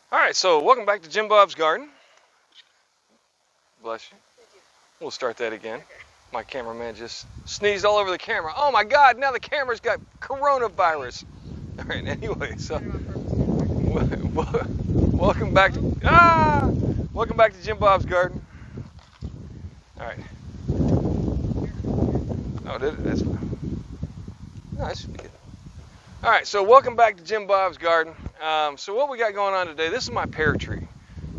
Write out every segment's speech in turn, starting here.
All right, so welcome back to Jim Bob's Garden. Bless you. We'll start that again. My cameraman just sneezed all over the camera. Oh my God, now the camera's got coronavirus. All right, anyway, so welcome back to Jim Bob's Garden. All right. Oh, did it? That's fine. No, that should be good. All right, so welcome back to Jim Bob's Garden. So what we got going on today, this is my pear tree.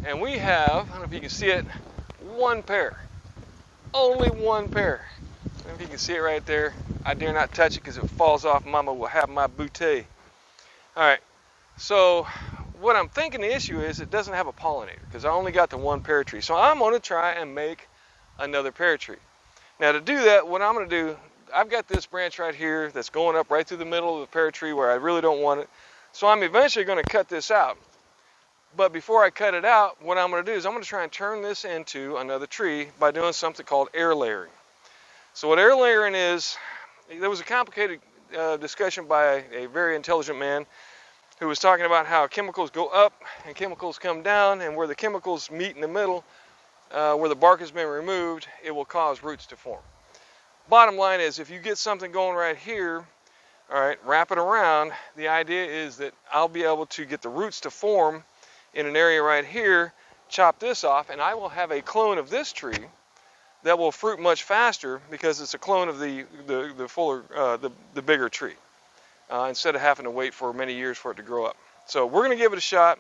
And we have, I don't know if you can see it, one pear. Only one pear. I don't know if you can see it right there. I dare not touch it because if it falls off, Mama will have my bouquet. All right, so what I'm thinking the issue is it doesn't have a pollinator because I only got the one pear tree. So I'm going to try and make another pear tree. Now to do that, what I'm going to do, I've got this branch right here that's going up right through the middle of the pear tree where I really don't want it. So I'm eventually going to cut this out. But before I cut it out, what I'm going to do is I'm going to try and turn this into another tree by doing something called air layering. So what air layering is, there was a complicated discussion by a very intelligent man who was talking about how chemicals go up and chemicals come down, and where the chemicals meet in the middle, where the bark has been removed, it will cause roots to form. Bottom line is, if you get something going right here, all right, wrap it around, the idea is that I'll be able to get the roots to form in an area right here, chop this off, and I will have a clone of this tree that will fruit much faster because it's a clone of the bigger tree, instead of having to wait for many years for it to grow up. So we're going to give it a shot.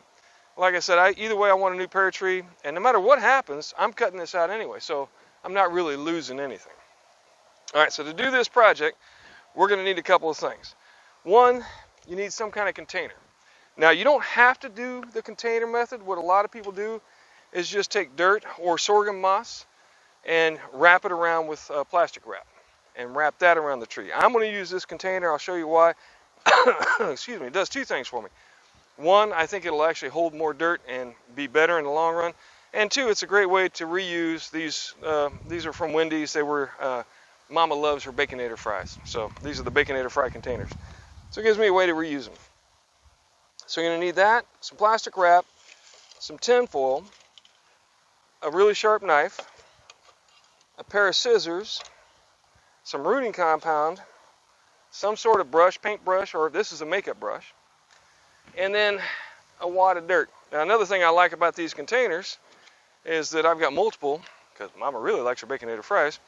Like I said, either way I want a new pear tree, and no matter what happens, I'm cutting this out anyway, so I'm not really losing anything. All right, so to do this project, we're going to need a couple of things. One, you need some kind of container. Now, you don't have to do the container method. What a lot of people do is just take dirt or sorghum moss and wrap it around with plastic wrap and wrap that around the tree. I'm going to use this container. I'll show you why. Excuse me. It does two things for me. One, I think it'll actually hold more dirt and be better in the long run. And two, it's a great way to reuse these. These are from Wendy's. They were Mama loves her Baconator fries. So these are the Baconator fry containers. So it gives me a way to reuse them. So you're going to need that, some plastic wrap, some tin foil, a really sharp knife, a pair of scissors, some rooting compound, some sort of brush, paintbrush, or this is a makeup brush, and then a wad of dirt. Now another thing I like about these containers is that I've got multiple, because Mama really likes her Baconator fries.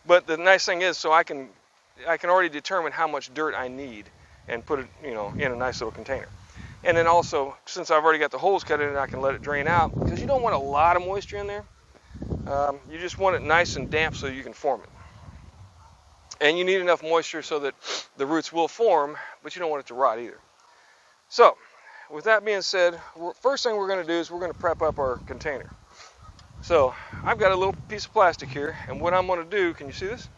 But the nice thing is, so I can already determine how much dirt I need and put it, in a nice little container. And then also, since I've already got the holes cut in it, I can let it drain out because you don't want a lot of moisture in there. You just want it nice and damp so you can form it. And you need enough moisture so that the roots will form, but you don't want it to rot either. So, with that being said, first thing we're going to do is we're going to prep up our container. So I've got a little piece of plastic here, and what I'm going to do, can you see this?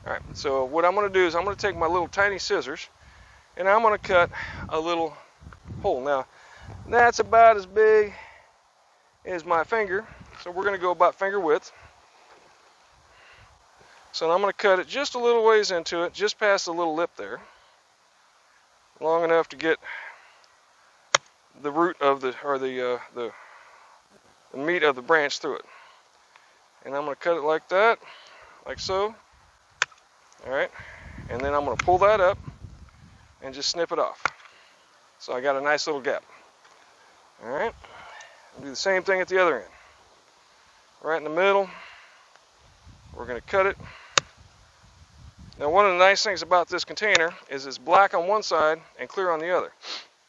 All right, so what I'm going to do is I'm going to take my little tiny scissors, and I'm going to cut a little hole. Now, that's about as big as my finger, so we're going to go about finger width. So I'm going to cut it just a little ways into it, just past the little lip there, long enough to get the root of the meat of the branch through it. And I'm going to cut it like that, like so. All right, and then I'm going to pull that up and just snip it off. So I got a nice little gap. All right, I'll do the same thing at the other end. Right in the middle, we're going to cut it. Now one of the nice things about this container is it's black on one side and clear on the other.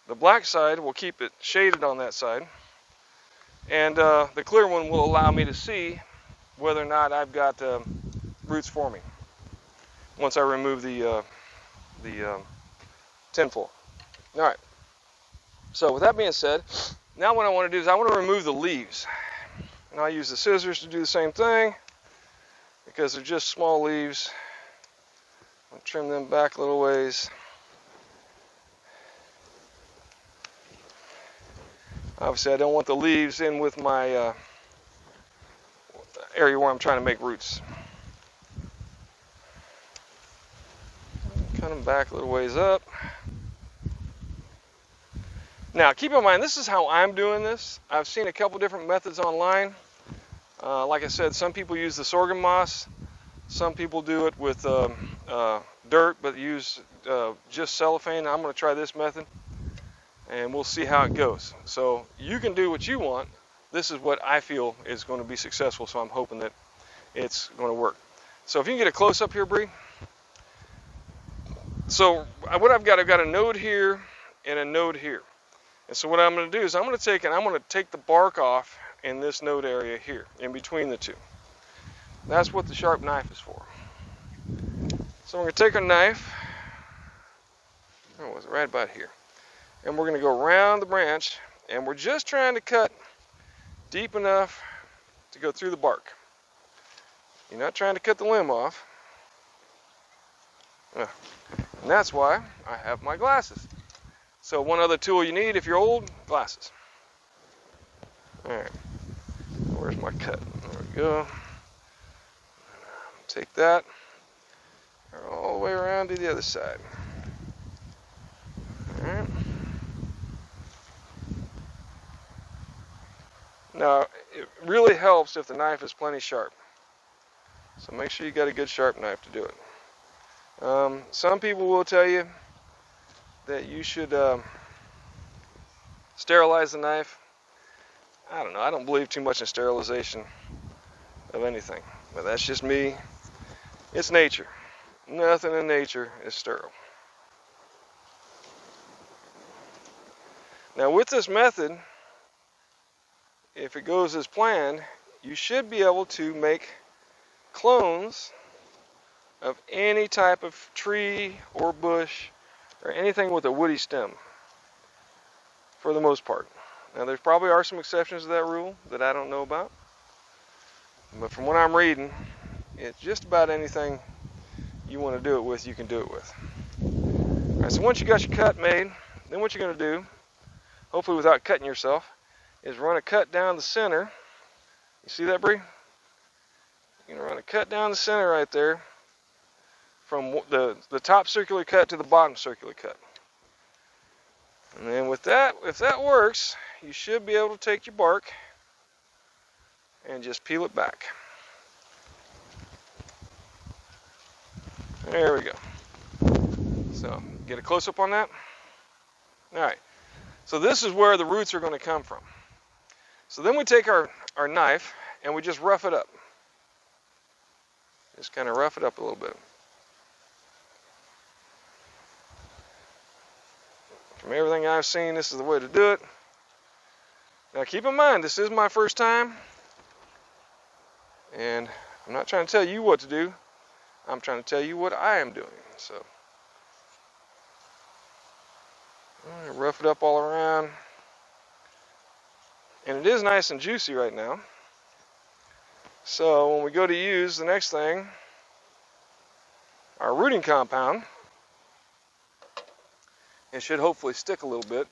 The black side will keep it shaded on that side, and the clear one will allow me to see whether or not I've got roots forming once I remove the tin foil. All right, so with that being said, now what I want to do is I want to remove the leaves. And I'll use the scissors to do the same thing because they're just small leaves. I'll trim them back a little ways. Obviously, I don't want the leaves in with my area where I'm trying to make roots. Cut them back a little ways up. Now, keep in mind, this is how I'm doing this. I've seen a couple different methods online. Like I said, some people use the sorghum moss. Some people do it with dirt, but use just cellophane. I'm going to try this method, and we'll see how it goes. So you can do what you want. This is what I feel is going to be successful, so I'm hoping that it's going to work. So if you can get a close-up here, Bree. So what I've got a node here and a node here. And so what I'm going to do is I'm going to take the bark off in this node area here, in between the two. That's what the sharp knife is for. So we're going to take our knife, oh, was it right about here, and we're going to go around the branch, and we're just trying to cut deep enough to go through the bark. You're not trying to cut the limb off. And that's why I have my glasses. So one other tool you need if you're old, glasses. All right, where's my cut? There we go. Take that all the way around to the other side. All right. Now, it really helps if the knife is plenty sharp. So make sure you got a good sharp knife to do it. Some people will tell you that you should sterilize the knife. I don't know. I don't believe too much in sterilization of anything. But that's just me. It's nature. Nothing in nature is sterile. Now with this method, if it goes as planned, you should be able to make clones of any type of tree or bush or anything with a woody stem, for the most part. Now there probably are some exceptions to that rule that I don't know about, but from what I'm reading, it's just about anything you want to do it with, you can do it with. All right, so once you got your cut made, then what you're going to do, hopefully without cutting yourself, is run a cut down the center. You see that, Bree? You're going to run a cut down the center right there, from the top circular cut to the bottom circular cut. And then with that, if that works, you should be able to take your bark and just peel it back. There we go. So get a close-up on that. All right. So this is where the roots are going to come from. So then we take our knife and we just rough it up. Just kind of rough it up a little bit. From everything I've seen, this is the way to do it. Now keep in mind, this is my first time, and I'm not trying to tell you what to do. I'm trying to tell you what I am doing. So rough it up all around. And it is nice and juicy right now. So when we go to use the next thing, our rooting compound, it should hopefully stick a little bit.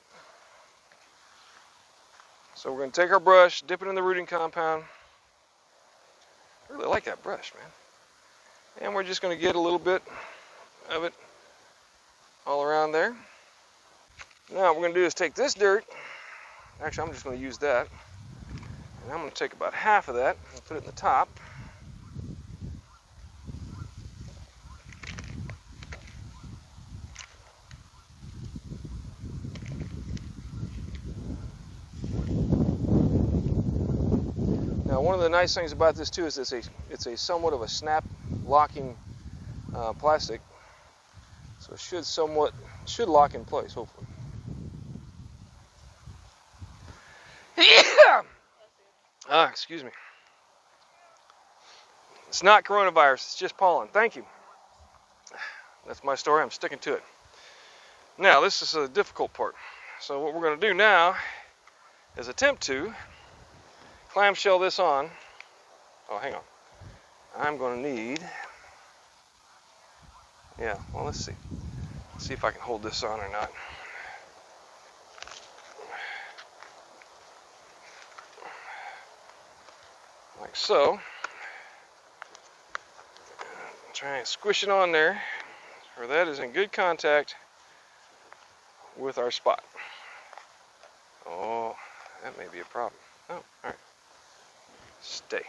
So we're going to take our brush, dip it in the rooting compound. I really like that brush, man. And we're just going to get a little bit of it all around there. Now what we're going to do is take this dirt. Actually, I'm just going to use that. And I'm going to take about half of that and put it in the top. Now, one of the nice things about this too is it's a somewhat of a snap locking plastic, so it should lock in place, hopefully. Excuse me. It's not coronavirus, it's just pollen. Thank you. That's my story, I'm sticking to it. Now, this is the difficult part. So what we're going to do now is attempt to clamshell this on. Oh, hang on. I'm going to need, let's see. Let's see if I can hold this on or not. Like so. Try and squish it on there, where that is in good contact with our spot. that may be a problem. Oh, all right. Stay.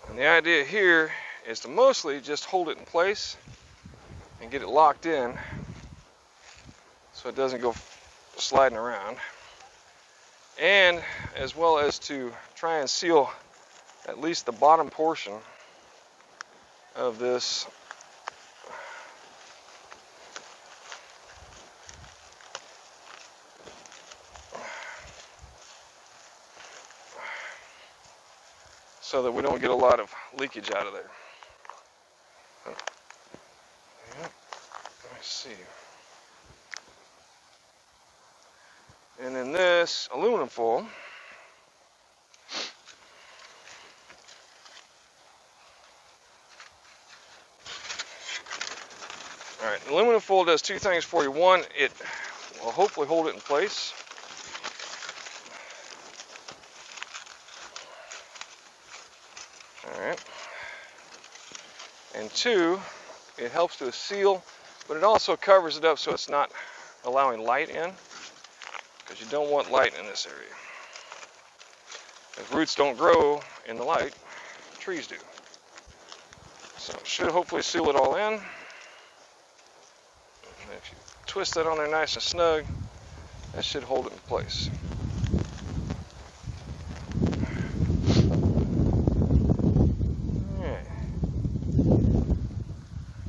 And the idea here is to mostly just hold it in place and get it locked in so it doesn't go sliding around. And as well as to try and seal at least the bottom portion of this so that we don't get a lot of leakage out of there. Let me see. And then this aluminum foil, all right, aluminum foil does two things for you. One, it will hopefully hold it in place. All right. And two, it helps to seal, but it also covers it up so it's not allowing light in, because you don't want light in this area. If roots don't grow in the light, trees do. So it should hopefully seal it all in. And if you twist that on there nice and snug, that should hold it in place.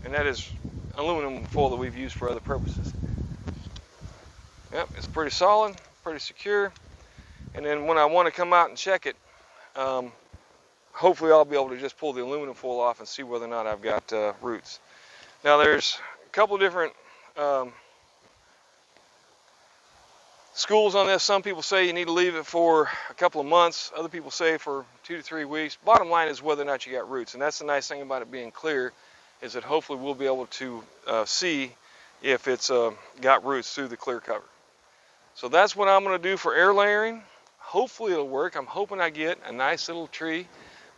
And that is aluminum foil that we've used for other purposes. Yep, it's pretty solid, pretty secure. And then when I want to come out and check it, hopefully I'll be able to just pull the aluminum foil off and see whether or not I've got roots. Now there's a couple different schools on this. Some people say you need to leave it for a couple of months. Other people say for 2 to 3 weeks. Bottom line is whether or not you got roots. And that's the nice thing about it being clear, is that hopefully we'll be able to see if it's got roots through the clear cover. So that's what I'm going to do for air layering. Hopefully it'll work. I'm hoping I get a nice little tree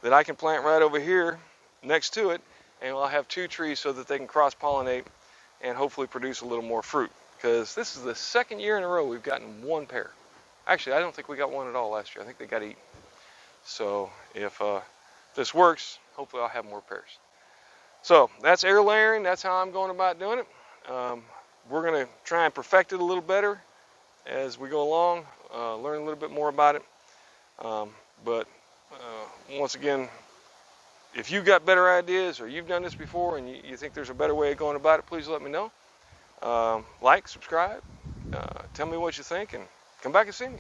that I can plant right over here next to it, and I'll have 2 trees so that they can cross-pollinate and hopefully produce a little more fruit. Because this is the second year in a row we've gotten 1 pear. Actually, I don't think we got 1 at all last year. I think they got eaten. So if this works, hopefully I'll have more pears. So that's air layering. That's how I'm going about doing it. We're going to try and perfect it a little better as we go along, learn a little bit more about it. But once again, if you've got better ideas or you've done this before and you think there's a better way of going about it, please let me know. Like, subscribe, tell me what you think, and come back and see me.